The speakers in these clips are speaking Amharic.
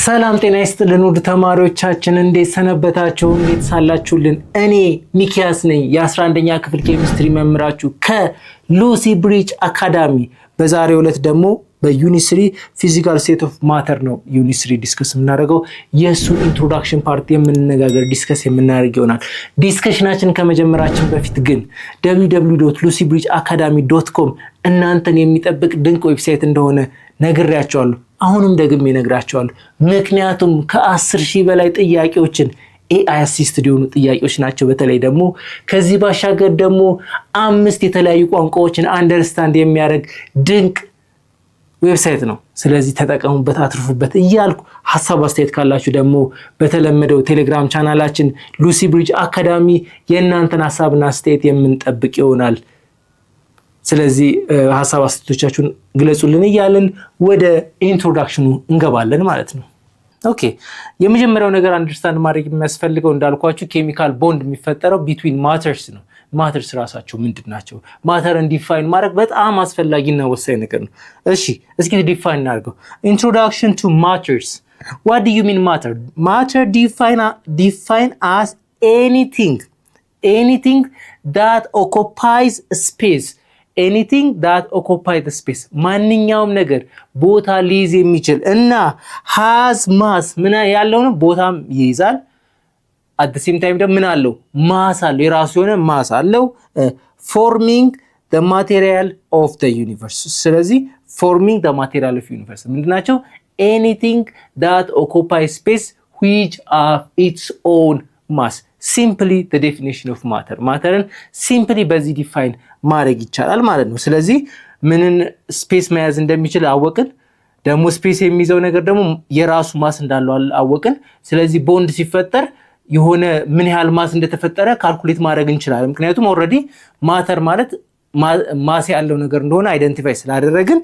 ሰላም ጤና ይስጥልን ውድ ተማሪዎቻችን እንዴት ሰነበታችሁ? እንዴት ሳላችሁልን? እኔ ሚኪያስ ነኝ የ11ኛ ክፍል ኬሚስትሪ መምህራችሁ ከሉሲ ብሪጅ አካዳሚ። በዛሬው ዕለት ደግሞ በዩኒት 3 ፊዚካል ስቴት ኦፍ ማተር ነው ዩኒት 3 ዲስከስ የምናደርገው። የእሱን ኢንትሮዳክሽን ፓርት የምንነጋገር ዲስከስ የምናደርግ ይሆናል። ዲስከሽናችን ከመጀመራችን በፊት ግን www.lucybridgeacademy.com እናንተን የሚጠብቅ ድንቅ ዌብሳይት እንደሆነ ነግሬያቸዋለሁ። አሁንም ደግሜ እነግራቸዋለሁ። ምክንያቱም ከ10,000 በላይ ጥያቄዎችን ኤአይ አሲስትድ የሆኑ ጥያቄዎች ናቸው። በተለይ ደግሞ ከዚህ ባሻገር ደግሞ 5 የተለያዩ ቋንቋዎችን አንደርስታንድ የሚያደርግ ድንቅ ዌብሳይት ነው። ስለዚህ ተጠቀሙበት፣ አትርፉበት እያልኩ ሐሳብ አስተያየት ካላችሁ ደግሞ በተለመደው ቴሌግራም ቻናላችን ሉሲ ብሪጅ አካዳሚ የእናንተን ሐሳብና አስተያየት የምንጠብቅ ይሆናል። ስለዚህ ሐሳብ አስተያየቶቻችሁን ግለጹልን እያልን ወደ ኢንትሮዳክሽኑ እንገባለን ማለት ነው። ኦኬ፣ የመጀመሪያው ነገር አንደርስታንድ ማድረግ የሚያስፈልገው እንዳልኳችሁ ኬሚካል ቦንድ የሚፈጠረው ቢትዊን ማተርስ ነው። ማተርስ ራሳቸው ምንድን ናቸው? ማተርን ዲፋይን ማድረግ በጣም አስፈላጊና ወሳኝ ነገር ነው። እሺ፣ እስኪ ዲፋይን እናድርገው። ኢንትሮዳክሽን ቱ ማተርስ። what do you mean matter? Matter define as anything that occupies space. anything that occupies the space. ማንኛውም ነገር ቦታ ሊይዝ የሚችል እና has mass ምን ያለው ነው? ቦታም ይይዛል። at the same time ደግሞ ምን አለው? ማስ አለው። የራሱ የሆነ ማስ አለው። forming the material of the universe. ስለዚህ forming the material of universe ምንድናቸው? anything that occupies space which have its own mass. simply the definition of matter. ማተርን simply በዚህ ዲፋይን ማድረግ ይቻላል ማለት ነው። ስለዚህ ምንን ስፔስ መያዝ እንደሚችል አወቅን። ደግሞ ስፔስ የሚይዘው ነገር ደግሞ የራሱ ማስ እንዳለው አወቅን። ስለዚህ ቦንድ ሲፈጠር የሆነ ምን ያህል ማስ እንደተፈጠረ ካልኩሌት ማድረግ እንችላለን። ምክንያቱም ኦልሬዲ ማተር ማለት ማስ ያለው ነገር እንደሆነ አይደንቲፋይ ስላደረግን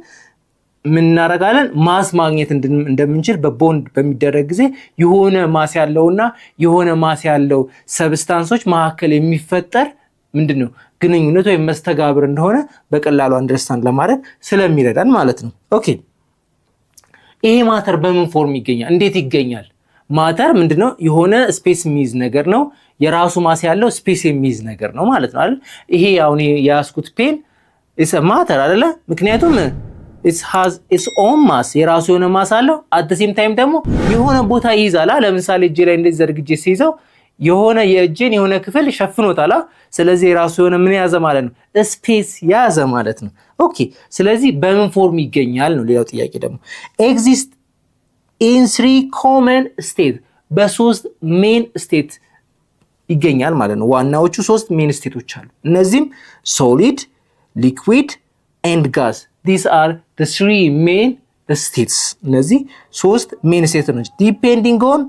ምን እናደርጋለን? ማስ ማግኘት እንደምንችል በቦንድ በሚደረግ ጊዜ የሆነ ማስ ያለውና የሆነ ማስ ያለው ሰብስታንሶች መካከል የሚፈጠር ምንድነው ግንኙነት ወይም መስተጋብር እንደሆነ በቀላሉ አንደርስታንድ ለማድረግ ስለሚረዳን ማለት ነው። ኦኬ፣ ይሄ ማተር በምን ፎርም ይገኛል? እንዴት ይገኛል? ማተር ምንድነው? የሆነ ስፔስ የሚይዝ ነገር ነው። የራሱ ማስ ያለው ስፔስ የሚይዝ ነገር ነው ማለት ነው አይደል? ይሄ አሁን የያዝኩት ፔን ኢስ ማተር አይደለ? ምክንያቱም it has its own mass የራሱ የሆነ ማስ አለው። at the same time ደግሞ የሆነ ቦታ ይይዛል። ለምሳሌ እጄ ላይ እንደዚህ ዘርግጄ ሲይዘው የሆነ የእጄን የሆነ ክፍል ሸፍኖታል። ስለዚህ የራሱ የሆነ ምን ያዘ ማለት ነው? ስፔስ ያዘ ማለት ነው። ኦኬ፣ ስለዚህ በምን ፎርም ይገኛል ነው ሌላው ጥያቄ ደግሞ። exist in 3 common state በ3 ሜን ስቴት ይገኛል ማለት ነው። ዋናዎቹ 3 ሜን ስቴቶች አሉ። እነዚህም solid, liquid and gas. these are the 3 main states. እነዚህ 3 ሜን ስቴቶች ናቸው። ዲፔንዲንግ ኦን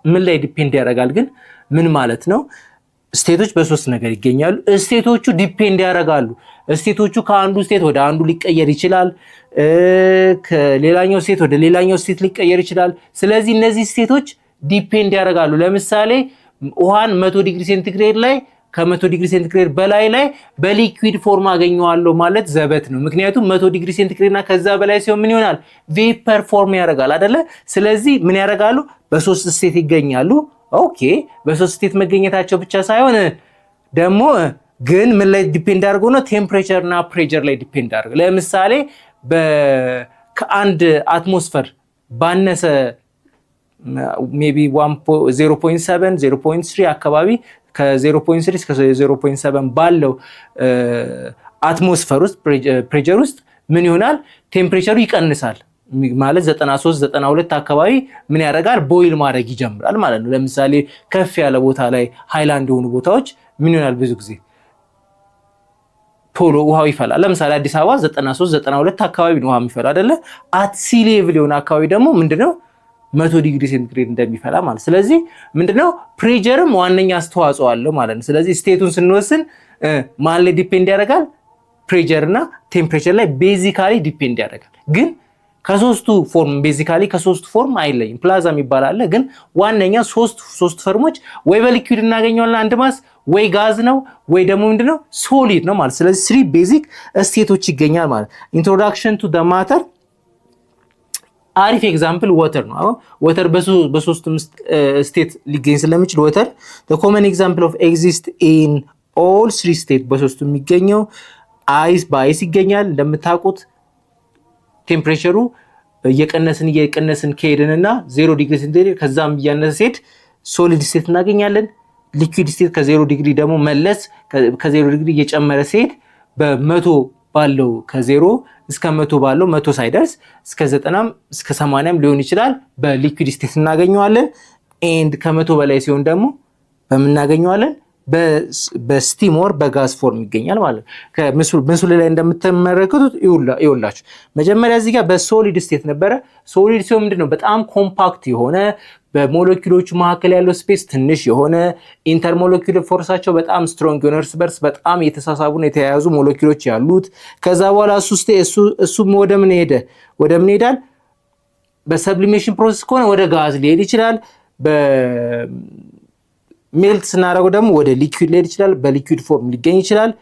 ምን ላይ ዲፔንድ ያደርጋል ግን ምን ማለት ነው? ስቴቶች በ3 ነገር ይገኛሉ። ስቴቶቹ ዲፔንድ ያደርጋሉ። ስቴቶቹ ከአንዱ ስቴት ወደ አንዱ ሊቀየር ይችላል። ከሌላኛው ስቴት ወደ ሌላኛው ስቴት ሊቀየር ይችላል። ስለዚህ እነዚህ ስቴቶች ዲፔንድ ያደርጋሉ። ለምሳሌ ውሃን 100 ዲግሪ ሴንቲግሬድ ላይ ከ100 ዲግሪ ሴንቲግሬድ በላይ ላይ በሊኩዊድ ፎርም አገኘዋለሁ ማለት ዘበት ነው። ምክንያቱም 100 ዲግሪ ሴንቲግሬድ እና ከዛ በላይ ሲሆን ምን ይሆናል? ቬፐር ፎርም ያደርጋል አይደለ? ስለዚህ ምን ያደርጋሉ? በ3 ስቴት ይገኛሉ። ኦኬ፣ በ3 ስቴት መገኘታቸው ብቻ ሳይሆን ደግሞ ግን ምን ላይ ዲፔንድ አድርጎ ነው? ቴምፕሬቸር እና ፕሬሸር ላይ ዲፔንድ አድርጎ። ለምሳሌ ከአንድ አትሞስፌር ባነሰ ሜቢ 0.7 0.3 አካባቢ ከ0.3 እስከ 0.7 ባለው አትሞስፌር ውስጥ ፕሬሸር ውስጥ ምን ይሆናል? ቴምፕሬቸሩ ይቀንሳል ማለት 93 92 አካባቢ ምን ያደርጋል? ቦይል ማድረግ ይጀምራል ማለት ነው። ለምሳሌ ከፍ ያለ ቦታ ላይ ሃይላንድ የሆኑ ቦታዎች ምን ይሆናል? ብዙ ጊዜ ቶሎ ውሃው ይፈላል። ለምሳሌ አዲስ አበባ 93 92 አካባቢ ነው ውሃ የሚፈላ አይደለ? አት ሲ ሌቭል የሆነ አካባቢ ደግሞ ምንድነው 100 ዲግሪ ሴንቲግሬድ እንደሚፈላ ማለት። ስለዚህ ምንድነው ፕሬሸርም ዋነኛ አስተዋጽኦ አለው ማለት ነው። ስለዚህ ስቴቱን ስንወስን ማን ላይ ዲፔንድ ያደርጋል? ፕሬሸር እና ቴምፕሬቸር ላይ ቤዚካሊ ዲፔንድ ያደርጋል። ግን ከሶስቱ ፎርም ቤዚካሊ ከሶስቱ ፎርም አይለይም። ፕላዝማ ይባላል። ግን ዋነኛ ሶስት ፎርሞች ወይ በሊኩዊድ እናገኘዋለን አንድ ማስ፣ ወይ ጋዝ ነው፣ ወይ ደግሞ ምንድነው ሶሊድ ነው ማለት። ስለዚህ 3 ቤዚክ ስቴቶች ይገኛል ማለት። ኢንትሮዳክሽን ቱ ዘ ማተር አሪፍ ኤግዛምፕል ወተር ነው። ወተር በሶስቱም ስቴት ሊገኝ ስለሚችል ወተር the common example of exist in all three state በሶስቱም የሚገኘው አይስ በአይስ ይገኛል። እንደምታውቁት ቴምፕሬቸሩ እየቀነስን ከሄድንና 0 ዲግሪ ሴንቲግሬድ ከዛም እያነሰ ሲሄድ ሶሊድ ስቴት እናገኛለን። ሊኩዊድ ስቴት ከ0 ዲግሪ ደግሞ መለስ ከ0 ዲግሪ እየጨመረ ሲሄድ በመቶ ባለው ከ0 እስከ 100 ባለው 100 ሳይደርስ እስከ 90 እስከ 80 ሊሆን ይችላል በሊኩዊድ ስቴት እናገኘዋለን። ኤንድ ከ100 በላይ ሲሆን ደግሞ በምናገኘዋለን በስቲም ኦር በጋዝ ፎርም ይገኛል ማለት ነው። ምስሉ ላይ እንደምትመለከቱት ይኸውላችሁ መጀመሪያ እዚህ ጋር በሶሊድ ስቴት ነበረ። ሶሊድ ሲሆን ምንድነው በጣም ኮምፓክት የሆነ በሞለኪውሎቹ መካከል ያለው ስፔስ ትንሽ የሆነ ኢንተርሞለኪውላር ፎርሳቸው በጣም ስትሮንግ የሆነ እርስ በርስ በጣም የተሳሳቡና የተያያዙ ሞለኪውሎች ያሉት። ከዛ በኋላ እሱ ወደ ምን ይሄዳል? በሰብሊሜሽን ፕሮሰስ ከሆነ ወደ ጋዝ ሊሄድ ይችላል። ሜልት ስናደርገው ደግሞ ወደ ሊኩዊድ ሊሄድ ይችላል። በሊኩዊድ ፎርም ሊገኝ ይችላል።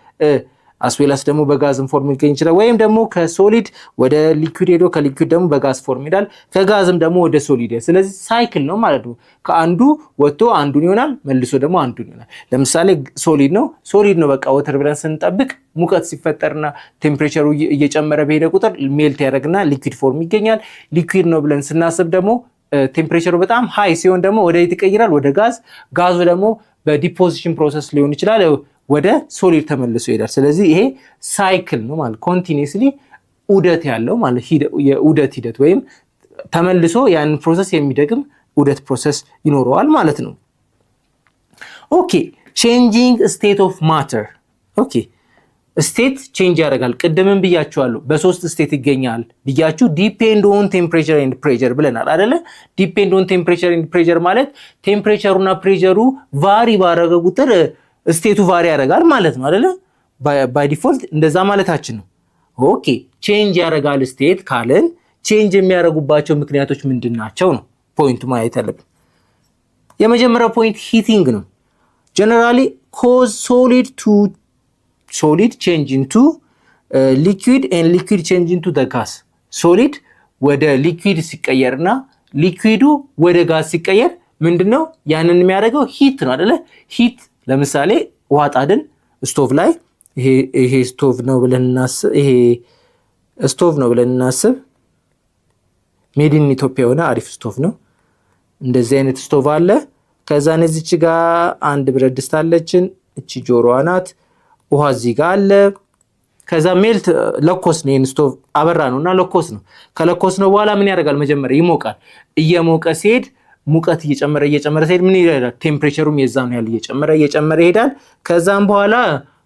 አስዌላስ ደግሞ በጋዝም ፎርም ሊገኝ ይችላል። ወይም ደግሞ ከሶሊድ ወደ ሊኩዊድ ሄዶ ከሊኩዊድ ደግሞ በጋዝ ፎርም ይሄዳል። ከጋዝም ደግሞ ወደ ሶሊድ። ስለዚህ ሳይክል ነው ማለት ነው። ከአንዱ ወጥቶ አንዱን ይሆናል፣ መልሶ ደግሞ አንዱን ይሆናል። ለምሳሌ ሶሊድ ነው በቃ ወተር ብለን ስንጠብቅ ሙቀት ሲፈጠርና ቴምፕሬቸሩ እየጨመረ በሄደ ቁጥር ሜልት ያደርግና ሊኩዊድ ፎርም ይገኛል። ሊኩዊድ ነው ብለን ስናስብ ደግሞ ቴምፕሬቸሩ በጣም ሃይ ሲሆን ደግሞ ወደ ይቀይራል፣ ወደ ጋዝ። ጋዙ ደግሞ በዲፖዚሽን ፕሮሰስ ሊሆን ይችላል ወደ ሶሊድ ተመልሶ ይሄዳል። ስለዚህ ይሄ ሳይክል ነው ማለት ኮንቲኒየስሊ ዑደት ያለው ማለት የዑደት ሂደት ወይም ተመልሶ ያንን ፕሮሰስ የሚደግም ዑደት ፕሮሰስ ይኖረዋል ማለት ነው። ኦኬ ቼንጂንግ ስቴት ኦፍ ማተር። ኦኬ ስቴት ቼንጅ ያደርጋል። ቅድምም ብያችኋለሁ በሶስት ስቴት ይገኛል ብያችሁ ዲፔንድ ኦን ቴምፕሬቸር ኤንድ ፕሬሸር ብለናል አይደለ? ዲፔንድ ኦን ቴምፕሬቸር ኤንድ ፕሬሸር ማለት ቴምፕሬቸሩና ፕሬሸሩ ቫሪ ባረገ ቁጥር ስቴቱ ቫሪ ያደርጋል ማለት ነው አይደለ? ባይ ዲፎልት እንደዛ ማለታችን ነው። ኦኬ ቼንጅ ያደርጋል ስቴት ካለን ቼንጅ የሚያደርጉባቸው ምክንያቶች ምንድን ናቸው ነው ፖይንቱ ማየት ያለብን። የመጀመሪያው ፖይንት ሂቲንግ ነው። ጀነራሊ ኮዝ ሶሊድ ቼንጅ ኢንቱ ሊኩዊድ ኤንድ ሊኩዊድ ቼንጅ ኢንቱ ዘ ጋዝ። ሶሊድ ወደ ሊኩዊድ ሲቀየርና ሊኩዊዱ ወደ ጋዝ ሲቀየር ምንድነው ያንን የሚያደርገው? ሂት ነው አይደለ? ሂት ለምሳሌ ውሃ ጣድን ስቶቭ ላይ ይሄ ስቶቭ ነው ብለን እናስብ። ሜድ ኢን ኢትዮጵያ የሆነ አሪፍ ስቶቭ ነው። እንደዚህ አይነት ስቶቭ አለ። ከዛ እዚች ጋር አንድ ብረት ድስት አለችን። እቺ ጆሮዋ ናት። ውሃ እዚህ ጋር አለ። ከዛ ሜልት ለኮስ ነው። ይሄን ስቶቭ አበራ ነውና ለኮስ ነው። ከለኮስ ነው በኋላ ምን ያደርጋል? መጀመሪያ ይሞቃል። እየሞቀ ሲሄድ ሙቀት እየጨመረ ሲሄድ ምን ይላል? ቴምፕሬቸሩም የዛን ያህል እየጨመረ ይሄዳል። ከዛም በኋላ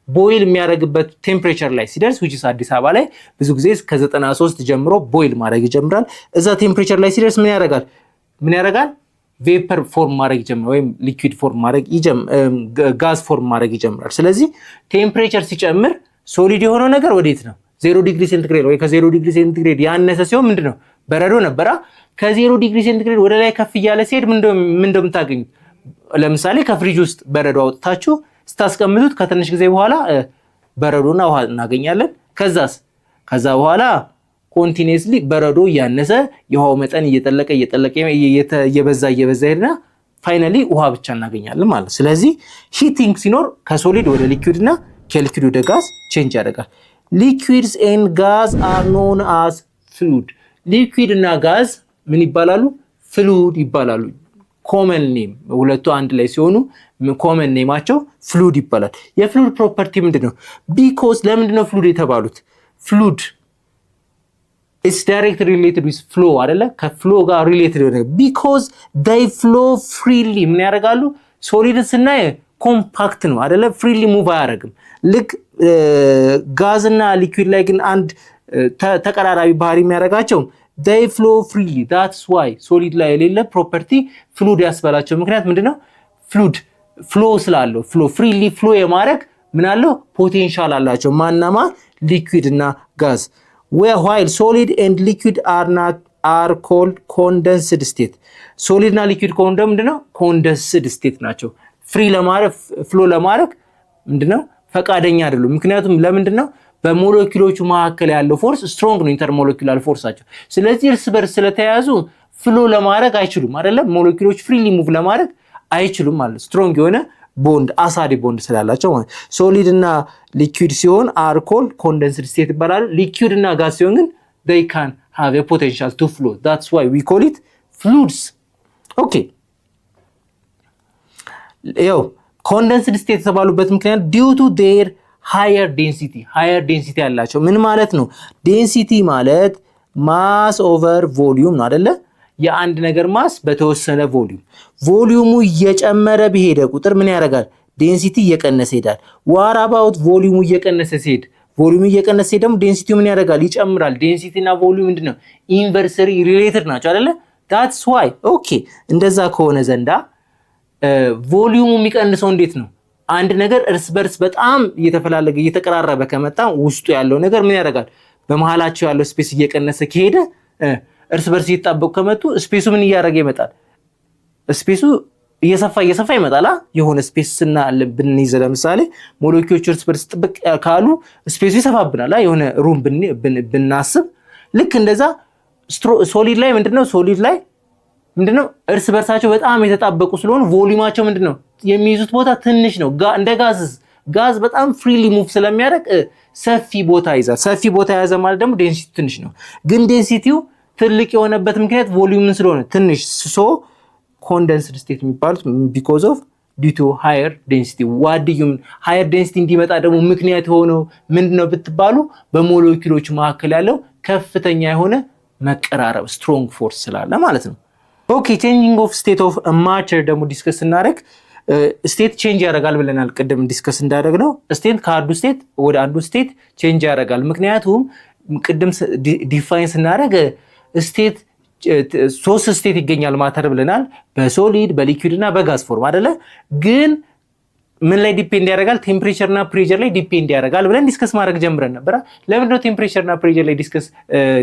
ቦይል የሚያደርግበት ቴምፕሬቸር ላይ ሲደርስ which is አዲስ አበባ ላይ ብዙ ጊዜ ከ93 ጀምሮ ቦይል ማድረግ ይጀምራል። እዛ ቴምፕሬቸር ላይ ሲደርስ ምን ያደርጋል? ቬፐር ፎርም ማድረግ ይጀምራል፣ ወይም ሊኩዊድ ፎርም ማድረግ ጋዝ ፎርም ማድረግ ይጀምራል። ስለዚህ ቴምፕሬቸር ሲጨምር ሶሊድ የሆነው ነገር ወዴት ነው? 0 ዲግሪ ሴንቲግሬድ ወይ ከ0 ዲግሪ ሴንቲግሬድ ያነሰ ሲሆን ምንድነው? በረዶ ነበራ። ከ0 ዲግሪ ሴንቲግሬድ ወደ ላይ ከፍ እያለ ሲሄድ ምን እንደምታገኙት፣ ለምሳሌ ከፍሪጅ ውስጥ በረዶ አውጥታችሁ ስታስቀምጡት ከትንሽ ጊዜ በኋላ በረዶና ውሃ እናገኛለን። ከዛ በኋላ ኮንቲኒየስሊ በረዶ እያነሰ የውሃው መጠን እየጠለቀ እየበዛ ሄድና ፋይናሊ ውሃ ብቻ እናገኛለን ማለት ነው። ስለዚህ ሂቲንግ ሲኖር ከሶሊድ ወደ ሊኩዊድ እና ከሊኩዊድ ወደ ጋዝ ቼንጅ ያደርጋል። ሊኩዊድስ ኤንድ ጋዝ አር ኖን አስ ፍሉድ። ሊኩዊድ እና ጋዝ ምን ይባላሉ? ፍሉድ ይባላሉ። ኮመን ኔም ሁለቱ አንድ ላይ ሲሆኑ ኮመን ኔማቸው ፍሉድ ይባላል። የፍሉድ ፕሮፐርቲ ምንድነው? ቢኮዝ ለምንድነው ፍሉድ የተባሉት? ፍሉድ ኢትስ ዳይሬክትሊ ሪሌትድ ዊዝ ፍሎ አይደለ? ከፍሎ ጋር ሪሌትድ ነው። ቢኮዝ ዴይ ፍሎ ፍሪሊ። ምን ያደርጋሉ? ሶሊድን ስናይ ኮምፓክት ነው አይደለ? ፍሪሊ ሙቭ አያደርግም። ልክ ጋዝና ሊኩዊድ ላይ ግን አንድ ተቀራራቢ ባህሪ የሚያደርጋቸው they flow freely. that's why ሶሊድ ላይ የሌለ ፕሮፐርቲ ፍሉድ ያስባላቸው ምክንያት ምንድነው? ፍሉድ ፍሎ ስላለው ፍሪሊ ፍሎ የማድረግ ምን አለው? ፖቴንሻል አላቸው። ማናማ ሊኩዊድ እና ጋዝ። while solid and liquid are called condensed state. ሶሊድ እና ሊኩዊድ ከሆነ ምንድነው? condensed state ናቸው። ፍሎ ለማድረግ ምንድነው? ፈቃደኛ አይደሉም። ምክንያቱም ለምንድነው? በሞለኪውሎቹ መካከል ያለው ፎርስ ስትሮንግ ነው፣ ኢንተርሞለኪውላር ፎርሳቸው። ስለዚህ እርስ በርስ ስለተያያዙ ፍሎ ለማድረግ አይችሉም አይደለም፣ ሞለኪውሎች ፍሪሊ ሙቭ ለማድረግ አይችሉም ማለት ስትሮንግ የሆነ ቦንድ አሳዲ ቦንድ ስላላቸው ማለት። ሶሊድ እና ሊኩዊድ ሲሆን አር ኮልድ ኮንደንስድ ስቴት ይባላል። ሊኩዊድ እና ጋዝ ሲሆን ግን they can have a potential to flow, that's why we call it fluids. ኦኬ ያው ኮንደንስድ ስቴት የተባሉበት ምክንያት due to their higher density ያላቸው። ምን ማለት ነው? ዴንሲቲ ማለት ማስ ኦቨር ቮሊዩም ነው አይደለ? የአንድ ነገር ማስ በተወሰነ ቮሊዩሙ እየጨመረ በሄደ ቁጥር ምን ያደርጋል? ዴንሲቲ እየቀነሰ ይሄዳል። ዋት አባውት ቮሊዩሙ እየቀነሰ ሲሄድ? ቮሊዩሙ እየቀነሰ ሲሄድ ደግሞ ዴንሲቲው ምን ያደርጋል? ይጨምራል። ዴንሲቲ እና ቮሊዩም ምንድነው? ኢንቨርሰሊ ሪሌትድ ናቸው አይደለ? that's why ኦኬ። እንደዛ ከሆነ ዘንዳ ቮሊዩሙ የሚቀንሰው እንዴት ነው? አንድ ነገር እርስ በርስ በጣም እየተፈላለገ እየተቀራረበ ከመጣ ውስጡ ያለው ነገር ምን ያደርጋል? በመሃላቸው ያለው ስፔስ እየቀነሰ ከሄደ እርስ በርስ እየተጣበቁ ከመጡ ስፔሱ ምን እያደረገ ይመጣል? ስፔሱ እየሰፋ ይመጣል። የሆነ ስፔስ ብንይዝ ለምሳሌ ሞለኪውሎች እርስ በርስ ጥብቅ ካሉ ስፔሱ ይሰፋብናል። የሆነ ሩም ብናስብ ልክ እንደዛ ሶሊድ ላይ ምንድነው እርስ በርሳቸው በጣም የተጣበቁ ስለሆኑ ቮሊዩማቸው ምንድነው የሚይዙት ቦታ ትንሽ ነው። እንደ ጋዝ በጣም ፍሪሊ ሙቭ ስለሚያደርግ ሰፊ ቦታ ይዛል። ሰፊ ቦታ የያዘ ማለት ደግሞ ዴንሲቲ ትንሽ ነው። ግን ዴንሲቲው ትልቅ የሆነበት ምክንያት ቮሊዩምን ስለሆነ ትንሽ ሶ ኮንደንስድ ስቴት የሚባሉት ቢኮዝ ኦፍ ዲው ቱ ሃየር ዴንሲቲ። ዋድዩም ሃየር ዴንሲቲ እንዲመጣ ደግሞ ምክንያት የሆነው ምንድነው ብትባሉ በሞለኪውሎች መካከል ያለው ከፍተኛ የሆነ መቀራረብ ስትሮንግ ፎርስ ስላለ ማለት ነው። ኦኬ ቼንጂንግ ኦፍ ስቴት ኦፍ ማተር ደግሞ ዲስከስ ስናደርግ ስቴት ቼንጅ ያደርጋል ብለናል። ቅድም ዲስከስ እንዳደረግነው ስቴት ከአንዱ ስቴት ወደ አንዱ ስቴት ቼንጅ ያደርጋል። ምክንያቱም ቅድም ዲፋይን ስናደርግ ስቴት ሶስት ስቴት ይገኛል ማተር ብለናል። በሶሊድ በሊኩዊድ እና በጋዝ ፎርም አይደለ? ግን ምን ላይ ዲፔንድ ያደርጋል? ቴምፕሬቸር እና ፕሬሸር ላይ ዲፔንድ ያደርጋል ብለን ዲስከስ ማድረግ ጀምረን ነበር። ለምንድን ነው ቴምፕሬቸር እና ፕሬሸር ላይ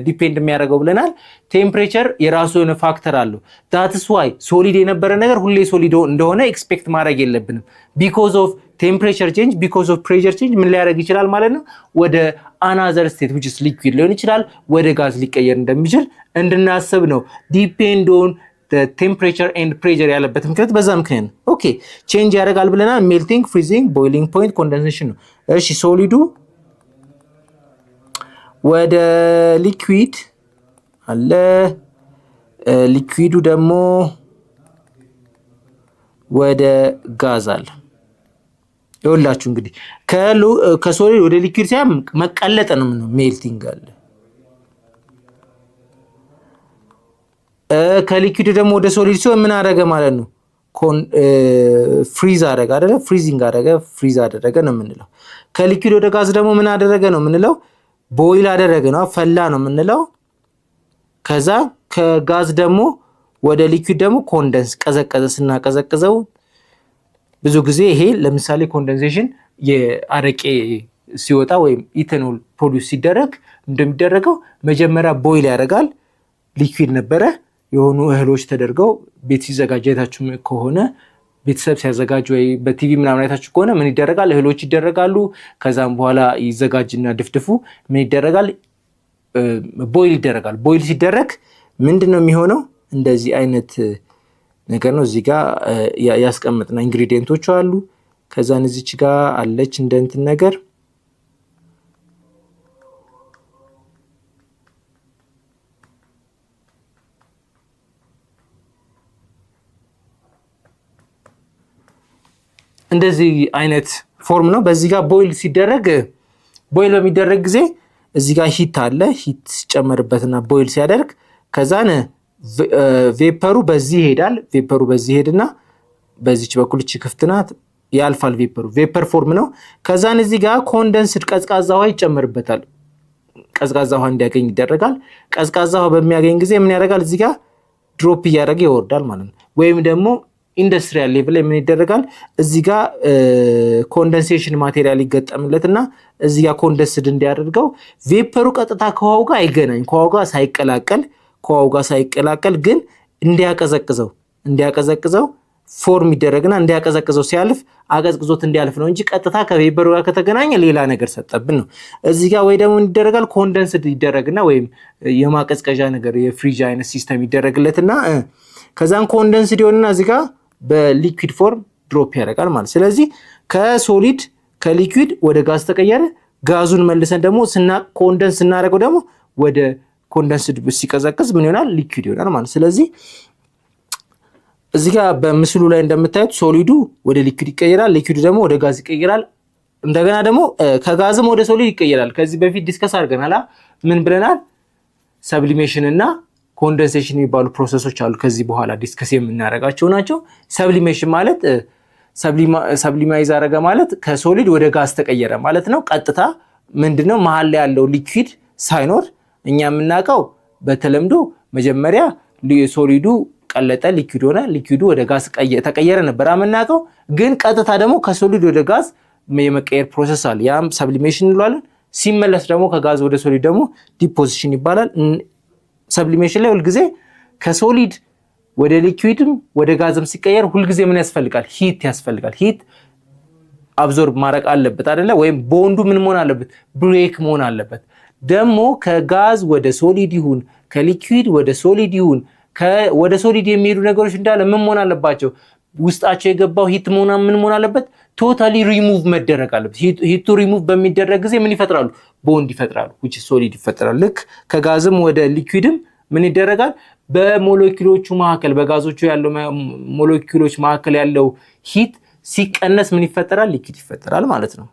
ዲፔንድ የሚያደርገው ብለናል? ቴምፕሬቸር የራሱ የሆነ ፋክተር አለው። that's why ሶሊድ የነበረ ነገር ሁሌ ሶሊድ እንደሆነ ኤክስፔክት ማድረግ የለብንም። because of temperature change, because of pressure change ምን ሊያደርግ ይችላል ማለት ነው? ወደ another state which is liquid ሊሆን ይችላል፣ ወደ ጋዝ ሊቀየር እንደሚችል እንድናስብ ነው። ዲፔንድ ኦን the temperature and pressure ያለበት ምክንያት በዛ ምክንያት ነው። ኦኬ ቼንጅ ያደርጋል ብለናል። ሜልቲንግ፣ ፍሪዚንግ፣ ቦይሊንግ ፖይንት፣ ኮንደንሴሽን ነው። እሺ ሶሊዱ ወደ ሊኩዊድ አለ፣ ሊኩዊዱ ደግሞ ወደ ጋዝ አለ። ይኸውላችሁ እንግዲህ ከሶሊድ ወደ ሊኩዊድ ሲያም መቀለጥ ነው። ምን ሜልቲንግ አለ። ከሊኩዊድ ደግሞ ወደ ሶሊድ ሲሆን ምን አደረገ ማለት ነው? ፍሪዝ አደረገ አይደለ? ፍሪዚንግ አደረገ፣ ፍሪዝ አደረገ ነው የምንለው። ከሊኩዊድ ወደ ጋዝ ደግሞ ምን አደረገ ነው የምንለው? ቦይል አደረገ ነው፣ ፈላ ነው የምንለው። ከዛ ከጋዝ ደግሞ ወደ ሊኩዊድ ደግሞ ኮንደንስ ቀዘቀዘ። ስናቀዘቅዘው ብዙ ጊዜ ይሄ ለምሳሌ ኮንደንሴሽን የአረቄ ሲወጣ ወይም ኢታኖል ፕሮዲዩስ ሲደረግ እንደሚደረገው መጀመሪያ ቦይል ያደርጋል። ሊኩዊድ ነበረ፣ የሆኑ እህሎች ተደርገው ቤት ሲዘጋጅ አይታችሁ ከሆነ ቤተሰብ ሲያዘጋጅ ወይ በቲቪ ምናምን አይታችሁ ከሆነ ምን ይደረጋል? እህሎች ይደረጋሉ። ከዛም በኋላ ይዘጋጅና ድፍድፉ ምን ይደረጋል? ቦይል ይደረጋል። ቦይል ሲደረግ ምንድነው የሚሆነው? እንደዚህ አይነት ነገር ነው። እዚህ ጋር ያስቀምጥና ኢንግሪዲየንቶቹ አሉ። ከዛን እዚች ጋር አለች እንደ እንትን ነገር እንደዚህ አይነት ፎርም ነው። በዚህ ጋር ቦይል በሚደረግ ጊዜ እዚህ ጋር ሂት አለ። ሂት ሲጨመርበትና ቦይል ሲያደርግ ከዛን ቬፐሩ በዚህ ይሄዳል። ቬፐሩ በዚህ ሄድና በዚች በኩል እቺ ክፍት ናት፣ ያልፋል። ቬፐር ፎርም ነው። ከዛን እዚህ ጋር ኮንደንስድ ቀዝቃዛ ውሃ ይጨመርበታል። ቀዝቃዛ ውሃ እንዲያገኝ ይደረጋል። ቀዝቃዛ ውሃ በሚያገኝ ጊዜ ምን ያደርጋል? እዚህ ጋር ድሮፕ እያደረገ ይወርዳል ማለት ነው። ወይም ደግሞ ኢንዱስትሪያል ሌቭል ላይ ምን ይደረጋል? እዚህ ጋር ኮንደንሴሽን ማቴሪያል ይገጠምለትና እዚህ ጋር ኮንደንስድ እንዲያደርገው ቬፐሩ ቀጥታ ከውሃው ጋር አይገናኝ፣ ከውሃው ጋር ሳይቀላቀል ግን እንዲያቀዘቅዘው ፎርም ይደረግና እንዲያቀዘቅዘው ሲያልፍ አቀዝቅዞት እንዲያልፍ ነው እንጂ ቀጥታ ከፔፐሩ ጋር ከተገናኘ ሌላ ነገር ሰጠብን ነው። እዚህ ጋር ወይ ደግሞ ይደረጋል ኮንደንስድ ይደረግና ወይም የማቀዝቀዣ ነገር የፍሪጅ አይነት ሲስተም ይደረግለትና ከዛን ኮንደንስድ ይሆንና እዚህ ጋር በሊኩዊድ ፎርም ድሮፕ ያደርጋል ማለት። ስለዚህ ከሶሊድ ከሊኩዊድ ወደ ጋዝ ተቀየረ። ጋዙን መልሰን ደግሞ ኮንደንስ ስናደርገው ደግሞ ወደ ኮንደንስድ ሲቀዘቅዝ ምን ይሆናል? ሊኩዊድ ይሆናል ማለት። ስለዚህ እዚህ ጋር በምስሉ ላይ እንደምታዩት ሶሊዱ ወደ ሊኩዊድ ይቀየራል፣ ሊኩዊዱ ደግሞ ወደ ጋዝ ይቀየራል። እንደገና ደግሞ ከጋዝም ወደ ሶሊድ ይቀየራል። ከዚህ በፊት ዲስከስ አድርገናል። ምን ብለናል? ሰብሊሜሽን እና ኮንደንሴሽን የሚባሉ ፕሮሰሶች አሉ። ከዚህ በኋላ ዲስከስ የምናደርጋቸው ናቸው። ሰብሊሜሽን ማለት ሰብሊማይዝ አረገ ማለት ከሶሊድ ወደ ጋዝ ተቀየረ ማለት ነው። ቀጥታ ምንድነው መሃል ላይ ያለው ሊኩዊድ ሳይኖር እኛ የምናውቀው በተለምዶ መጀመሪያ ሶሊዱ ቀለጠ፣ ሊኩዊድ ሆነ፣ ሊኩዊዱ ወደ ጋዝ ተቀየረ ነበር የምናውቀው። ግን ቀጥታ ደግሞ ከሶሊድ ወደ ጋዝ የመቀየር ፕሮሰስ አለ። ያም ሰብሊሜሽን እንለዋለን። ሲመለስ ደግሞ ከጋዝ ወደ ሶሊድ ደግሞ ዲፖዚሽን ይባላል። ሰብሊሜሽን ላይ ሁልጊዜ ከሶሊድ ወደ ሊኩዊድም ወደ ጋዝም ሲቀየር ሁልጊዜ ምን ያስፈልጋል? ሂት ያስፈልጋል። ሂት አብዞርብ ማድረግ አለበት አይደለ? ወይም ቦንዱ ምን መሆን አለበት? ብሬክ መሆን አለበት። ደግሞ ከጋዝ ወደ ሶሊድ ይሁን ከሊኩዊድ ወደ ሶሊድ ይሁን ወደ ሶሊድ የሚሄዱ ነገሮች እንዳለ ምን መሆን አለባቸው? ውስጣቸው የገባው ሂት ምን መሆን አለበት? ቶታሊ ሪሙቭ መደረግ አለበት። ሂቱ ሪሙቭ በሚደረግ ጊዜ ምን ይፈጥራሉ? ቦንድ ይፈጥራሉ፣ which is ሶሊድ ይፈጥራል። ልክ ከጋዝም ወደ ሊኩዊድም ምን ይደረጋል? በሞለኪውሎቹ መካከል በጋዞቹ ያለው ሞለኪውሎች መካከል ያለው ሂት ሲቀነስ ምን ይፈጠራል? ሊኩዊድ ይፈጠራል ማለት ነው።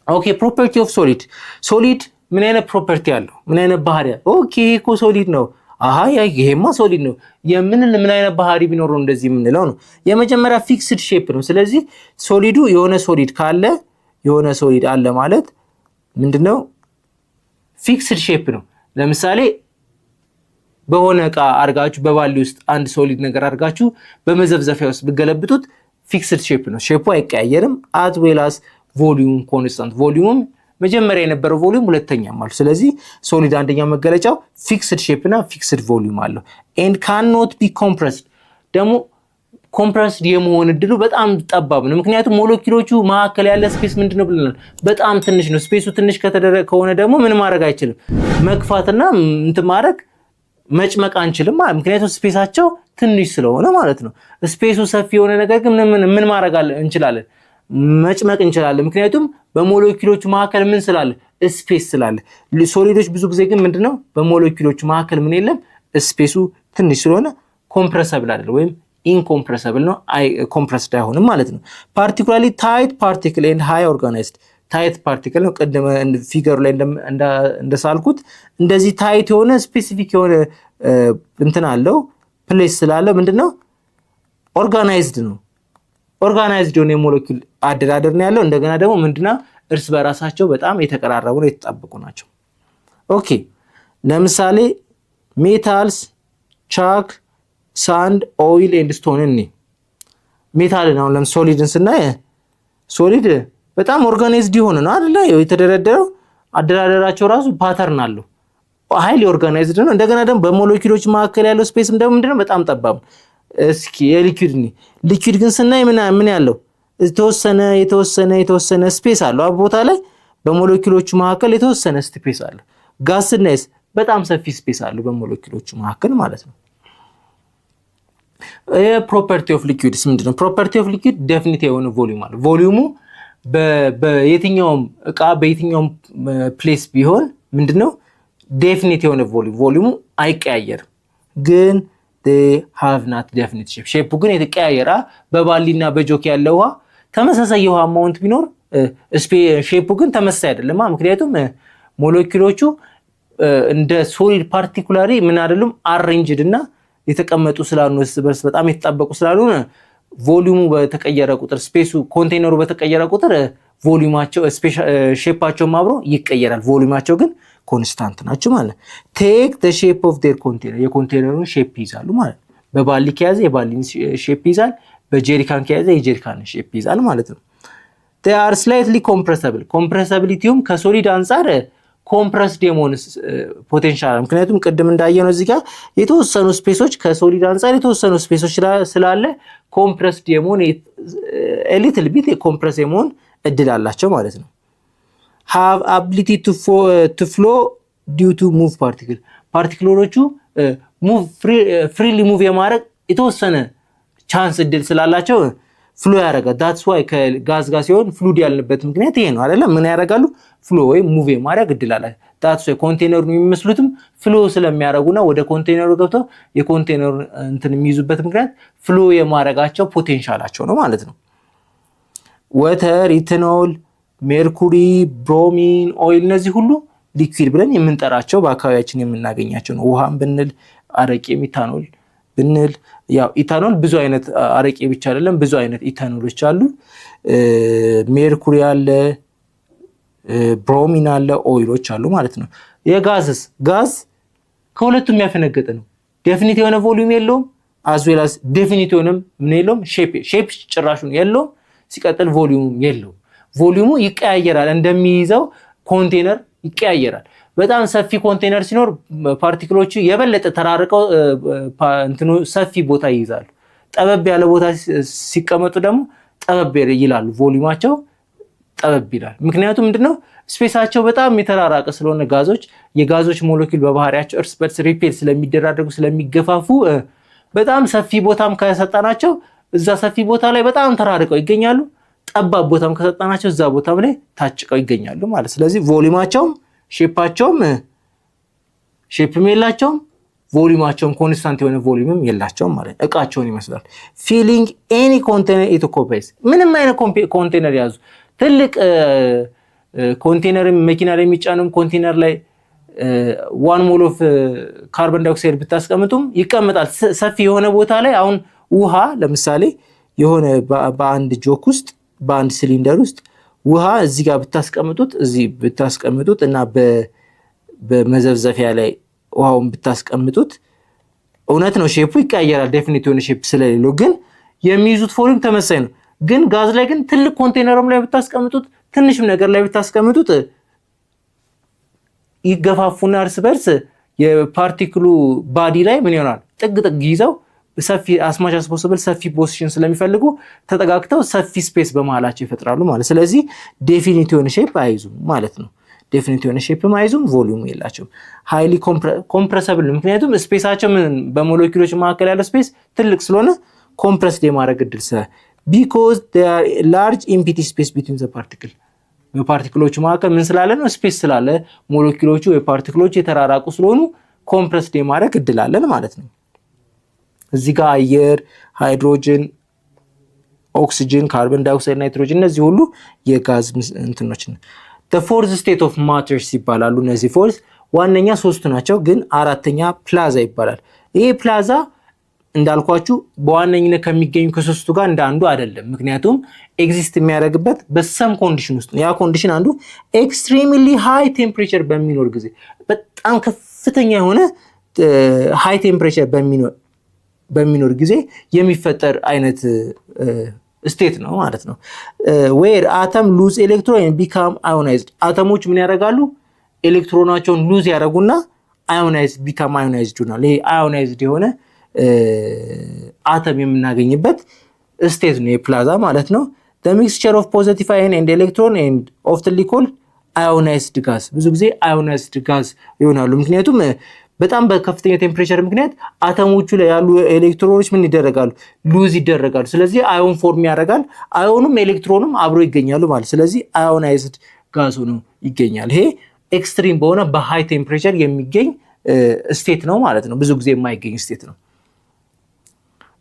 ኦኬ ፕሮፐርቲ ኦፍ ሶሊድ። ሶሊድ ምን አይነት ፕሮፐርቲ አለው? ምን አይነት ባህሪ አለው? ኦኬ እኮ ሶሊድ ነው። አሃ ይሄማ ሶሊድ ነው የምንል ምን አይነት ባህሪ ቢኖረው እንደዚህ የምንለው ነው? የመጀመሪያ ፊክስድ ሼፕ ነው። ስለዚህ ሶሊዱ የሆነ ሶሊድ ካለ የሆነ ሶሊድ አለ ማለት ምንድነው? ፊክስድ ሼፕ ነው። ለምሳሌ በሆነ እቃ አርጋችሁ በባሊ ውስጥ አንድ ሶሊድ ነገር አርጋችሁ በመዘፍዘፊያ ውስጥ ብገለብጡት ፊክስድ ሼፕ ነው። ሼፑ አይቀያየርም። አት ዌላስ ቮሊዩም ኮንስታንት። ቮሊዩም መጀመሪያ የነበረው ቮሊዩም ሁለተኛም አለው። ስለዚህ ሶሊድ አንደኛው መገለጫው ፊክስድ ሼፕ እና ፊክስድ ቮሊዩም አለው። ኤንድ ካን ኖት ቢ ኮምፕረስድ። ደግሞ ኮምፕረስድ የመሆን እድሉ በጣም ጠባብ ነው። ምክንያቱም ሞለኪውሎቹ መካከል ያለ ስፔስ ምንድነው ብለናል? በጣም ትንሽ ነው። ስፔሱ ትንሽ ከሆነ ደግሞ ምን ማድረግ አይችልም? መግፋትና እንትን ማድረግ መጭመቅ አንችልም ማለት ምክንያቱም ስፔሳቸው ትንሽ ስለሆነ ማለት ነው። ስፔሱ ሰፊ የሆነ ነገር ግን ምን ማድረግ እንችላለን? መጭመቅ እንችላለን። ምክንያቱም በሞለኪውሎቹ መካከል ምን ስላለ? ስፔስ ስላለ። ሶሊዶች ብዙ ጊዜ ግን ምንድነው በሞለኪውሎቹ መካከል ምን የለም? ስፔሱ ትንሽ ስለሆነ ኮምፕረሰብል አይደለም ወይም ኢንኮምፕረሰብል ነው። ኮምፕረስድ አይሆንም ማለት ነው። ፓርቲኩላርሊ ታይት ፓርቲክል ኤንድ ሃይ ኦርጋናይዝድ። ታይት ፓርቲክል ነው። ቅድም ፊገሩ ላይ እንደሳልኩት እንደዚህ ታይት የሆነ ስፔሲፊክ የሆነ እንትን አለው ፕሌስ ስላለ ምንድነው ኦርጋናይዝድ ነው። ኦርጋናይዝድ የሆነ የሞለኪውል አደራደር ነው ያለው። እንደገና ደግሞ ምንድነው እርስ በራሳቸው በጣም የተቀራረቡ ነው፣ የተጣበቁ ናቸው። ኦኬ ለምሳሌ ሜታልስ፣ ቻክ፣ ሳንድ፣ ኦይል ኤንድ ስቶን እኔ ሜታልን አሁን ለምሳሌ ሶሊድን ስናይ ሶሊድ በጣም ኦርጋናይዝድ የሆነ ነው አይደለ? የተደረደረው አደራደራቸው ራሱ ፓተርን አለው። ሃይሊ ኦርጋናይዝድ ነው። እንደገና ደግሞ በሞለኪውሎች መካከል ያለው ስፔስም ደግሞ ምንድነው በጣም ጠባብ። እስኪ ሊኩዊድ ግን ስናይ ምን ያለው የተወሰነ ስፔስ አለው። ቦታ ላይ በሞለኪውሎቹ መካከል የተወሰነ ስፔስ አለው። ጋዝ ስናይስ በጣም ሰፊ ስፔስ አለው በሞለኪውሎቹ መካከል ማለት ነው። ፕሮፐርቲ ኦፍ ሊኩዊድስ ምንድነው? ፕሮፐርቲ ኦፍ ሊኩዊድ ዴፊኒት የሆነ ቮሊዩም አለው። ቮሊዩሙ በየትኛውም እቃ በየትኛውም ፕሌስ ቢሆን ምንድነው ዴፊኒት የሆነ ቮሊዩሙ አይቀያየርም። ግን they have not definite shape። ሼፑ ግን የተቀያየራ በባሊና በጆክ ያለው ውሃ ተመሳሳይ የውሃ አማውንት ቢኖር ሼፑ ግን ተመሳሳይ አይደለም። ምክንያቱም ሞለኪውሎቹ እንደ ሶሊድ ፓርቲኩላሪ ምን አይደሉም አሬንጅድ እና የተቀመጡ ስላሉ በርስ በጣም የተጣበቁ ስላሉ ቮሊዩሙ በተቀየረ ቁጥር ስፔሱ ኮንቴነሩ በተቀየረ ቁጥር ቮሊዩማቸው ሼፓቸውም አብሮ ይቀየራል። ቮሊዩማቸው ግን ኮንስታንት ናቸው ማለት። ቴክ ዘ ሼፕ ኦፍ ዴር ኮንቴነር የኮንቴነሩን ሼፕ ይዛሉ ማለት። በባሊ ከያዘ የባሊን ሼፕ ይዛል፣ በጀሪካን ከያዘ የጀሪካን ሼፕ ይዛል ማለት ነው። they are slightly compressible። ኮምፕረሰቢሊቲውም ከሶሊድ አንፃር ኮምፕረስድ የመሆን ፖቴንሻል አለ። ምክንያቱም ቅድም እንዳየነው እዚህ ጋር የተወሰኑ ስፔሶች ከሶሊድ አንፃር የተወሰኑ ስፔሶች ስላለ ኮምፕረስድ የመሆን ኤሊትል ቢት ኮምፕረስ የመሆን እድል አላቸው ማለት ነው። have ability to flow due to move particle ፓርቲክሎቹ ፍሪሊ ሙቭ የማድረግ የተወሰነ ቻንስ እድል ስላላቸው ፍሎ ያደርጋል። that's why ከጋዝ ጋር ሲሆን ፍሉድ ያልንበት ምክንያት ይሄ ነው አይደለም? ምን ያደርጋሉ? ፍሎ ወይ ሙቭ የማድረግ እድል አላቸው። that's why ኮንቴነሩን የሚመስሉትም ፍሎ ስለሚያደርጉና ወደ ኮንቴነሩ ገብተው የኮንቴነሩ እንትን የሚይዙበት ምክንያት ፍሎ የማድረጋቸው ፖቴንሻላቸው ነው ማለት ነው። ወተር፣ ኢታኖል፣ ሜርኩሪ፣ ብሮሚን፣ ኦይል እነዚህ ሁሉ ሊኩዊድ ብለን የምንጠራቸው በአካባቢያችን የምናገኛቸው ነው። ውሃም ብንል አረቄም ኢታኖል ብንል ያው ኢታኖል ብዙ አይነት አረቄ ብቻ አይደለም፣ ብዙ አይነት ኢታኖሎች አሉ። ሜርኩሪ አለ፣ ብሮሚን አለ፣ ኦይሎች አሉ ማለት ነው። የጋዝስ ጋዝ ከሁለቱም ያፈነገጠ ነው። ዴፊኒት የሆነ ቮሊዩም የለውም፣ አዝዌላስ ዴፊኒት የሆነም ምን የለውም፣ ሼፕ ጭራሹን የለውም። ሲቀጥል ቮሊዩም የለውም። ቮሊዩሙ ይቀያየራል፣ እንደሚይዘው ኮንቴነር ይቀያየራል። በጣም ሰፊ ኮንቴነር ሲኖር ፓርቲክሎቹ የበለጠ ተራርቀው እንትኑ ሰፊ ቦታ ይይዛሉ። ጠበብ ያለ ቦታ ሲቀመጡ ደግሞ ጠበብ ይላሉ፣ ቮሊዩማቸው ጠበብ ይላል። ምክንያቱም ምንድነው ስፔሳቸው በጣም የተራራቀ ስለሆነ የጋዞች ሞለኪውል በባህሪያቸው እርስ በርስ ሪፔል ስለሚደራረጉ ስለሚገፋፉ በጣም ሰፊ ቦታም ከሰጣናቸው እዛ ሰፊ ቦታ ላይ በጣም ተራርቀው ይገኛሉ። ጠባብ ቦታም ከሰጣናቸው እዛ ቦታም ላይ ታጭቀው ይገኛሉ ማለት። ስለዚህ ቮሊዩማቸውም ሼፕም የላቸውም፣ ቮሊዩማቸውም ኮንስታንት የሆነ ቮሊዩምም የላቸውም ማለት እቃቸውን ይመስላል። ፊሊንግ ኤኒ ኮንቴነር ኢት ኦኩፓይስ ምንም አይነት ኮንቴነር ያዙ። ትልቅ ኮንቴነር መኪና ላይ የሚጫኑም ኮንቴነር ላይ 1 ሞል ኦፍ ካርቦን ዳይኦክሳይድ ብታስቀምጡም ይቀመጣል ሰፊ የሆነ ቦታ ላይ። አሁን ውሃ ለምሳሌ የሆነ በአንድ ጆክ ውስጥ በአንድ ሲሊንደር ውስጥ ውሃ እዚህ ጋር ብታስቀምጡት እና በመዘፍዘፊያ ላይ ውሃውን ብታስቀምጡት እውነት ነው ሼፑ ይቀያየራል፣ ዴፊኒት የሆነ ሼፕ ስለሌለው፣ ግን የሚይዙት ቮሊዩም ተመሳሳይ ነው። ግን ጋዝ ላይ ግን ትልቅ ኮንቴነርም ላይ ብታስቀምጡት ትንሽም ነገር ላይ ብታስቀምጡት ይገፋፉና እርስ በርስ የፓርቲክሉ ባዲ ላይ ምን ይሆናል? ጥግ ይዘው ሰፊ አስማች አስፖሲብል ሰፊ ፖዚሽን ስለሚፈልጉ ተጠጋግተው ሰፊ ስፔስ በመሃላቸው ይፈጥራሉ ማለት። ስለዚህ ዴፊኒት የሆነ ሼፕ አይዙም ማለት ነው። ዴፊኒት የሆነ ሼፕ አይዙም፣ ቮሊዩም የላቸውም። ሃይሊ ኮምፕረሰብል ምክንያቱም ስፔሳቸው በሞለኪውሎች መካከል ያለው ስፔስ ትልቅ ስለሆነ ኮምፕረስድ የማድረግ እድል because there are large empty space between the particle በፓርቲክሎቹ መካከል ምን ስላለ ነው? ስፔስ ስላለ ሞለኪውሎቹ የፓርቲክሎቹ የተራራቁ ስለሆኑ ኮምፕረስድ የማድረግ እድል አለን ማለት ነው። እዚህ ጋር አየር፣ ሃይድሮጅን፣ ኦክሲጅን፣ ካርቦን ዳይኦክሳይድ፣ ናይትሮጅን እነዚህ ሁሉ የጋዝ እንትኖች ነው። the fourth state of matters ይባላሉ። እነዚህ ፎርስ ዋነኛ ሶስቱ ናቸው፣ ግን አራተኛ ፕላዛ ይባላል። ይሄ ፕላዛ እንዳልኳችሁ በዋነኝነት ከሚገኙ ከሶስቱ ጋር እንደ አንዱ አይደለም። ምክንያቱም ኤግዚስት የሚያደርግበት በሰም ኮንዲሽን ውስጥ ነው። ያ ኮንዲሽን አንዱ ኤክስትሪምሊ ሃይ ቴምፕሬቸር በሚኖር ጊዜ፣ በጣም ከፍተኛ የሆነ ሃይ ቴምፕሬቸር በሚኖር ጊዜ የሚፈጠር አይነት ስቴት ነው ማለት ነው። ዌር አተም ሉዝ ኤሌክትሮን ቢካም አዮናይዝድ አተሞች ምን ያደርጋሉ? ኤሌክትሮናቸውን ሉዝ ያደርጉና አዮናይዝድ ቢካም አዮናይዝድ ይሆናል። ይሄ አዮናይዝድ የሆነ አተም የምናገኝበት ስቴት ነው የፕላዛ ማለት ነው። the mixture of positive ion and electron and often called ionized gas ብዙ ጊዜ ionized gas ይሆናሉ። ምክንያቱም በጣም በከፍተኛ ቴምፕሬቸር ምክንያት አተሞቹ ላይ ያሉ ኤሌክትሮኖች ምን ይደረጋሉ? ሉዝ ይደረጋሉ። ስለዚህ አዮን ፎርም ያደርጋል። አዮኑም ኤሌክትሮኑም አብሮ ይገኛሉ ማለት። ስለዚህ አዮናይዝድ ጋዝ ሆኖ ይገኛል። ይሄ ኤክስትሪም በሆነ በሃይ ቴምፕሬቸር የሚገኝ ስቴት ነው ማለት ነው። ብዙ ጊዜ የማይገኝ ስቴት ነው።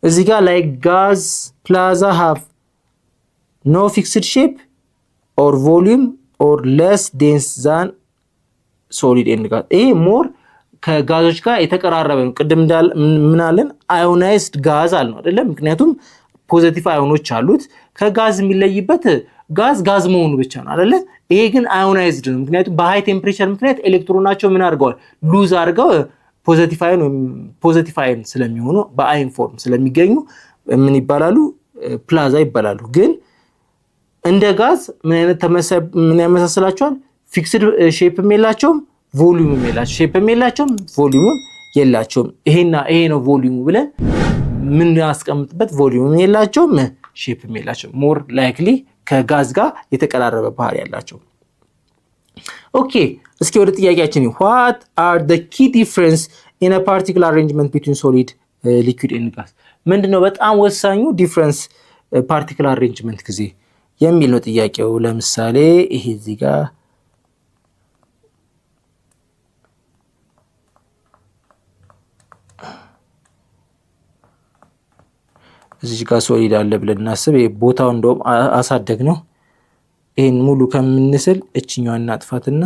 እዚህ ጋር ላይ ጋዝ ፕላዛ have no fixed shape or volume or less dense than solid and gas ይሄ ሞር ከጋዞች ጋር የተቀራረበ ነው። ቅድም ምን አለን? አዮናይዝድ ጋዝ አልነው አይደለም? ምክንያቱም ፖዚቲቭ አዮኖች አሉት። ከጋዝ የሚለይበት ጋዝ መሆኑ ብቻ ነው አይደለ? ይሄ ግን አዮናይዝድ ነው። ምክንያቱም በሃይ ቴምፕሬቸር ምክንያት ኤሌክትሮናቸው ምን አድርገዋል? ሉዝ አድርገው ፖዚቲቭ አዮን ስለሚሆኑ በአይን ፎርም ስለሚገኙ ምን ይባላሉ? ፕላዛ ይባላሉ። ግን እንደ ጋዝ ምን ያመሳስላቸዋል? ፊክስድ ሼፕም የላቸውም ቮሊዩምም የላቸውም። ሼፕም የላቸውም ቮሊዩምም የላቸውም። ይሄና ይሄ ነው ቮሊዩሙ ብለን ምን ያስቀምጥበት ቮሊዩምም የላቸውም ሼፕም የላቸውም። ሞር ላይክሊ ከጋዝ ጋር የተቀራረበ ባህሪ ያላቸው። ኦኬ እስኪ ወደ ጥያቄያችን what are the key difference in a particle arrangement between solid liquid and gas ምንድነው በጣም ወሳኙ ዲፍረንስ ፓርቲክል አሬንጅመንት ጊዜ የሚል ነው ጥያቄው። ለምሳሌ ይሄ እዚህ ጋር እዚህ ጋር ሶሊድ አለ ብለን እናስብ። ይሄ ቦታው እንደውም አሳደግ ነው። ይሄን ሙሉ ከምንስል እችኛዋን እናጥፋትና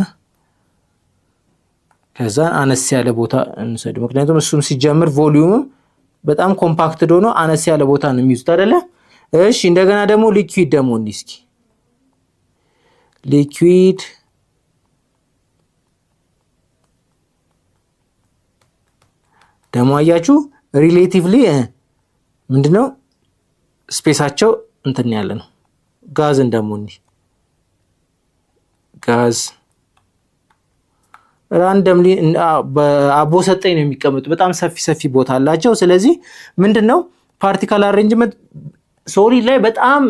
ከዛ አነስ ያለ ቦታ እንሰድ። ምክንያቱም እሱም ሲጀምር ቮሊዩምም በጣም ኮምፓክትድ ሆኖ አነስ ያለ ቦታ ነው የሚይዙት አይደለ? እሺ እንደገና ደግሞ ሊኩዊድ ደግሞ እንዲስኪ ሊኩዊድ ደግሞ አያችሁ ሪሌቲቭሊ ምንድነው ስፔሳቸው እንትን ያለ ነው። ጋዝ እንደሞኒ ጋዝ ራንደምሊ በአቦ ሰጠኝ ነው የሚቀመጡ በጣም ሰፊ ቦታ አላቸው። ስለዚህ ምንድነው ፓርቲክል አሬንጅመንት ሶሊድ ላይ በጣም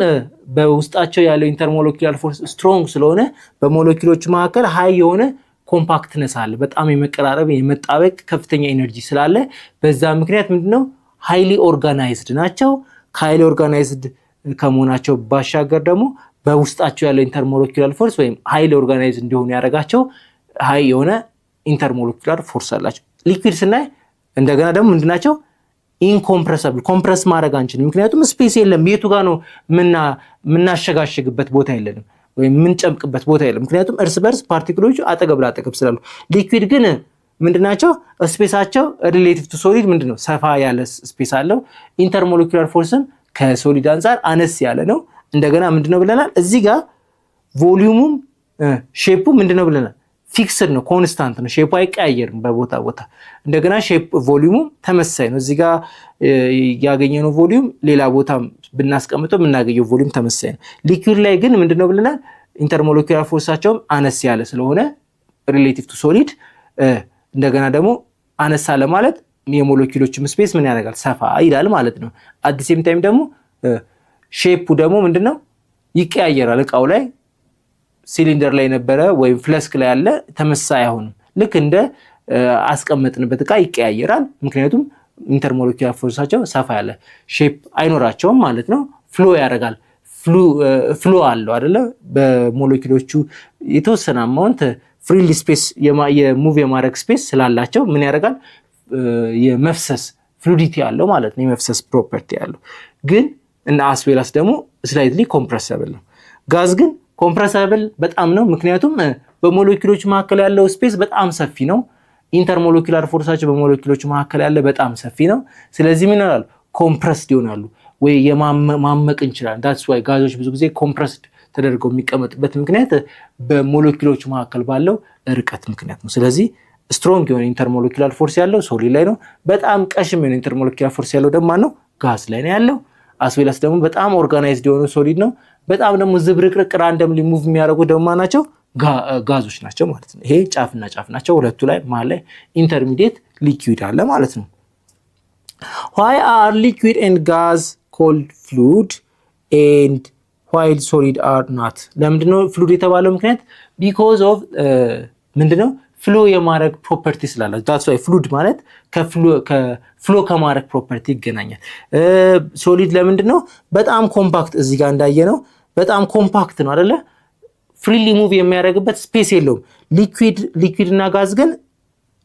በውስጣቸው ያለው ኢንተርሞለኪውላር ፎርስ ስትሮንግ ስለሆነ በሞለኪውሎች መካከል ሃይ የሆነ ኮምፓክትነስ አለ። በጣም የመቀራረብ የመጣበቅ ከፍተኛ ኤነርጂ ስላለ በዛ ምክንያት ምንድነው ሃይሊ ኦርጋናይዝድ ናቸው። ሃይሊ ኦርጋናይዝድ ከመሆናቸው ባሻገር ደግሞ በውስጣቸው ያለው ኢንተርሞለኪውላር ፎርስ ወይም ሃይሊ ኦርጋናይዝድ እንዲሆኑ ያደርጋቸው ሃይ የሆነ ኢንተርሞለኪውላር ፎርስ አላቸው። ሊኩዊድ ስናይ እንደገና ደግሞ ምንድናቸው ኢንኮምፕረሰብል ኮምፕረስ ማድረግ አንችልም። ምክንያቱም ስፔስ የለም። የቱ ጋር ነው ምናሸጋሽግበት ቦታ የለንም ወይም ምንጨምቅበት ቦታ የለም። ምክንያቱም እርስ በርስ ፓርቲክሎቹ አጠገብ ላጠገብ ስላሉ። ሊኩዊድ ግን ምንድናቸው ስፔሳቸው ሪሌቲቭ ቱ ሶሊድ ምንድነው ሰፋ ያለ ስፔስ አለው። ኢንተርሞለኪውላር ፎርስም ከሶሊድ አንፃር አነስ ያለ ነው። እንደገና ምንድነው ብለናል እዚህ ጋር ቮሊዩሙም ሼፑ ምንድነው ብለናል ፊክስድ ነው ኮንስታንት ነው። ሼፑ አይቀያየርም በቦታ ቦታ። እንደገና ሼፕ ቮሊዩሙ ተመሳሳይ ነው። እዚህ ጋር ያገኘነው ቮሊዩም ሌላ ቦታ ብናስቀምጠው የምናገኘው ቮሊዩም ተመሳሳይ ነው። ሊኩዊድ ላይ ግን ምንድነው ብለናል ኢንተርሞለኪውላር ፎርሳቸውም አነስ ያለ ስለሆነ ሪሌቲቭ ቱ ሶሊድ እንደገና ደግሞ አነሳ ለማለት የሞለኪውሎችም ስፔስ ምን ያደርጋል ሰፋ ይላል ማለት ነው። አት ሴም ታይም ደግሞ ሼፑ ደግሞ ምንድነው ይቀያየራል። እቃው ላይ ሲሊንደር ላይ ነበረ ወይም ፍለስክ ላይ ያለ ተመሳሳይ አይሆንም። ልክ እንደ አስቀመጥንበት እቃ ይቀያየራል። ምክንያቱም ኢንተርሞለኪውላር ፎርሳቸው ሰፋ ያለ ሼፕ አይኖራቸውም ማለት ነው። ፍሎ ያደርጋል። ፍሎ አለው አይደለ? በሞለኪውሎቹ የተወሰነ አማውንት ፍሪሊ ስፔስ የሙቭ የማድረግ ስፔስ ስላላቸው ምን ያደርጋል የመፍሰስ ፍሉዲቲ ያለው ማለት ነው። የመፍሰስ ፕሮፐርቲ ያለው ግን እና አስዌላስ ደግሞ ስላይትሊ ኮምፕረሰብል ነው። ጋዝ ግን ኮምፕረሰብል በጣም ነው። ምክንያቱም በሞለኪውሎች መካከል ያለው ስፔስ በጣም ሰፊ ነው። ኢንተርሞለኪውላር ፎርሳቸው በሞለኪውሎች መካከል ያለ በጣም ሰፊ ነው። ስለዚህ ምን ይላል ኮምፕረስድ ይሆናሉ ወይ የማመቅ እንችላለን። ዳትስ ዋይ ጋዞች ብዙ ጊዜ ኮምፕረስድ ተደርገው የሚቀመጡበት ምክንያት በሞለኪውሎች መካከል ባለው ርቀት ምክንያት ነው። ስለዚህ ስትሮንግ የሆነ ኢንተርሞለኪውላር ፎርስ ያለው ሶሊድ ላይ ነው። በጣም ቀሽም የሆነ ኢንተርሞለኪውላር ፎርስ ያለው ደግሞ ነው ጋዝ ላይ ነው ያለው። አስዌላስ ደግሞ በጣም ኦርጋናይዝድ የሆነ ሶሊድ ነው። በጣም ደግሞ ዝብርቅርቅ ራንደምሊ ሙቭ የሚያደርጉት ደግሞ ናቸው ጋዞች ናቸው ማለት ነው። ይሄ ጫፍና ጫፍ ናቸው። ሁለቱ ላይ መሀል ላይ ኢንተርሚዲየት ሊኩዊድ አለ ማለት ነው። why are liquid and gas called fluid and while solid are not? ለምንድነው ፍሉድ የተባለው ምክንያት because of ምንድነው ፍሎ የማድረግ ፕሮፐርቲ ስላለው። that's why ፍሉድ ማለት ከፍሎ ከማድረግ ፕሮፐርቲ ይገናኛል። ሶሊድ ለምንድነው በጣም ኮምፓክት እዚህ ጋር እንዳየነው በጣም ኮምፓክት ነው አይደለ? ፍሪሊ ሙቭ የሚያደርግበት ስፔስ የለውም። ሊኩዊድ እና ጋዝ ግን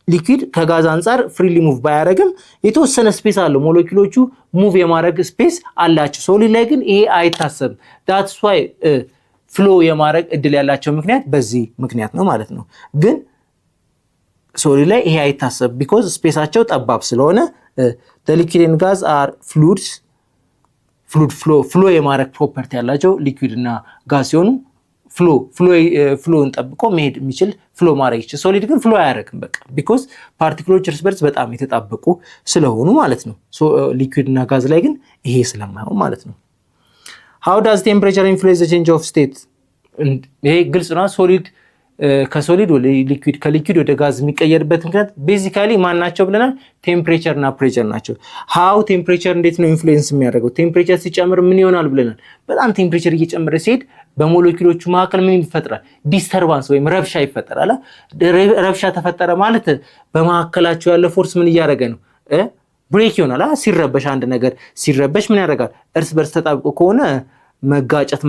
ሊኩዊድ ከጋዝ አንፃር ፍሪሊ ሙቭ ባያደርግም የተወሰነ ስፔስ አለው። ሞለኪውሎቹ ሙቭ የማድረግ ስፔስ አላቸው። ሶሊድ ላይ ግን ይሄ አይታሰብም። that's why ፍሎ የማድረግ እድል ያላቸው ምክንያት በዚህ ምክንያት ነው ማለት ነው። ግን ሶሊድ ላይ ይሄ አይታሰብ because ስፔሳቸው ጠባብ ስለሆነ the liquid and gas are fluids ፍሎ የማድረግ ፕሮፐርቲ ያላቸው ሊኩዊድ እና ጋዝ ሲሆኑ ፍሎን ጠብቆ መሄድ የሚችል ፍሎ ማድረግ ይችላል። ሶሊድ ግን ፍሎ አያደርግም በቃ because ፓርቲክሎች እርስ በርስ በጣም የተጣበቁ ስለሆኑ ማለት ነው። ሊኩዊድ እና ጋዝ ላይ ግን ይሄ ስለማይሆን ማለት ነው። how does temperature influence the change of state? ይሄ ግልጽ ነው። ሶሊድ ከሶሊድ ወደ ሊኩዊድ ከሊኩዊድ ወደ ጋዝ የሚቀየርበት ምክንያት ቤዚካሊ ማን ናቸው ብለናል? ቴምፕሬቸር እና ፕሬሸር ናቸው። ሃው ቴምፕሬቸር እንዴት ነው ኢንፍሉዌንስ የሚያደርገው? ቴምፕሬቸር ሲጨምር ምን ይሆናል ብለናል? በጣም ቴምፕሬቸር እየጨመረ ሲሄድ በሞለኪውሎቹ መካከል ምን ይፈጠራል? ዲስተርባንስ ወይም ረብሻ ይፈጠራል። ረብሻ ተፈጠረ ማለት በመካከላቸው ያለ ፎርስ ምን እያደረገ ነው? ብሬክ ይሆናል። ሲረበሽ አንድ ነገር ሲረበሽ ምን ያደርጋል? እርስ በርስ ተጣብቆ ከሆነ መጋጨት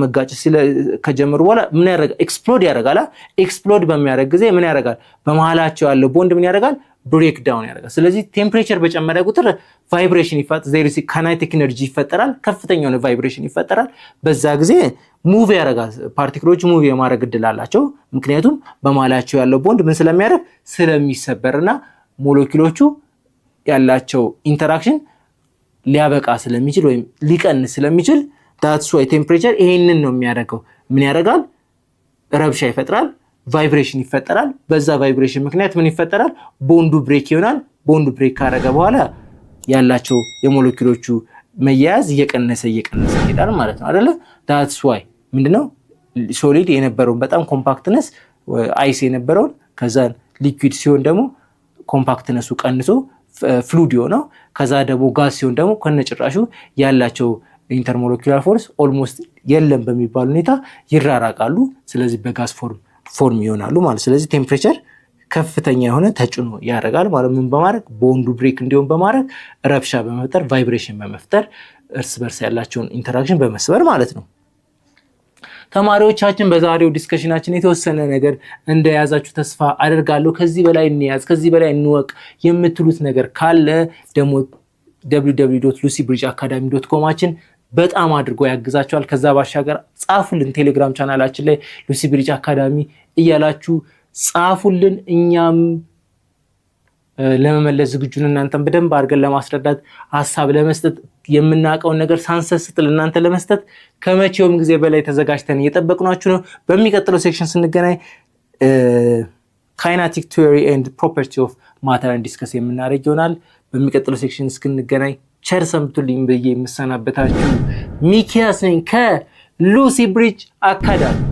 ከጀመሩ በኋላ ምን ያደርጋል? ኤክስፕሎድ ያደርጋል። ኤክስፕሎድ በሚያደርግ ጊዜ ምን ያደርጋል? በመሃላቸው ያለው ቦንድ ምን ያደርጋል? ብሬክ ዳውን ያደርጋል። ስለዚህ ቴምፕሬቸር በጨመረ ቁጥር ቫይብሬሽን ይፈጠራል፣ ካይኔቲክ ኤነርጂ ይፈጠራል፣ ከፍተኛ የሆነ ቫይብሬሽን ይፈጠራል። በዛ ጊዜ ሙቭ ያደርጋል። ፓርቲክሎች ሙቭ የማድረግ እድል አላቸው። ምክንያቱም በመሃላቸው ያለው ቦንድ ምን ስለሚያደርግ ስለሚሰበርና ሞለኪውሎቹ ያላቸው ኢንተራክሽን ሊያበቃ ስለሚችል ወይም ሊቀንስ ስለሚችል that's why ቴምፕሬቸር ይሄንን ነው የሚያደርገው። ምን ያደርጋል? ረብሻ ይፈጥራል፣ ቫይብሬሽን ይፈጠራል። በዛ ቫይብሬሽን ምክንያት ምን ይፈጠራል? ቦንዱ ብሬክ ይሆናል። ቦንዱ ብሬክ ካደረገ በኋላ ያላቸው የሞለኪውሎቹ መያያዝ እየቀነሰ ይሄዳል ማለት ነው አይደለ? that's why ምንድነው ሶሊድ የነበረውን በጣም ኮምፓክትነስ አይስ የነበረውን ከዛ ሊኩዊድ ሲሆን ደግሞ ኮምፓክትነሱ ቀንሶ ፍሉድ የሆነው ከዛ ደግሞ ጋዝ ሲሆን ደግሞ ከነጭራሹ ያላቸው ኢንተርሞለኪውላር ፎርስ ኦልሞስት የለም በሚባል ሁኔታ ይራራቃሉ። ስለዚህ በጋዝ ፎርም ይሆናሉ ማለት። ስለዚህ ቴምፕሬቸር ከፍተኛ የሆነ ተጽዕኖ ያደርጋል ማለት ምን በማድረግ ቦንዱ ብሬክ እንዲሆን በማድረግ ረብሻ በመፍጠር ቫይብሬሽን በመፍጠር እርስ በርስ ያላቸውን ኢንተራክሽን በመስበር ማለት ነው። ተማሪዎቻችን በዛሬው ዲስከሽናችን የተወሰነ ነገር እንደያዛችሁ ተስፋ አደርጋለሁ። ከዚህ በላይ እንያዝ፣ ከዚህ በላይ እንወቅ የምትሉት ነገር ካለ ደግሞ www.lucybridgeacademy.com በጣም አድርጎ ያግዛችኋል። ከዛ ባሻገር ጻፉልን፣ ቴሌግራም ቻናላችን ላይ ሉሲ ብሪጅ አካዳሚ እያላችሁ ጻፉልን። እኛም ለመመለስ ዝግጁ ነን። እናንተም በደንብ አድርገን ለማስረዳት ሀሳብ ለመስጠት የምናውቀውን ነገር ሳንሰስት ለእናንተ ለመስጠት ከመቼውም ጊዜ በላይ ተዘጋጅተን እየጠበቅናችሁ ነው። በሚቀጥለው ሴክሽን ስንገናኝ ካይናቲክ ቲዮሪ ኤንድ ፕሮፐርቲ ኦፍ ማተርን ዲስከስ የምናደርግ ይሆናል። በሚቀጥለው ሴክሽን እስክንገናኝ ቸር ሰንብቱልኝ ብዬ የምሰናበታችሁ ሚኪያስ ነኝ ከሉሲ ብሪጅ አካዳሚ።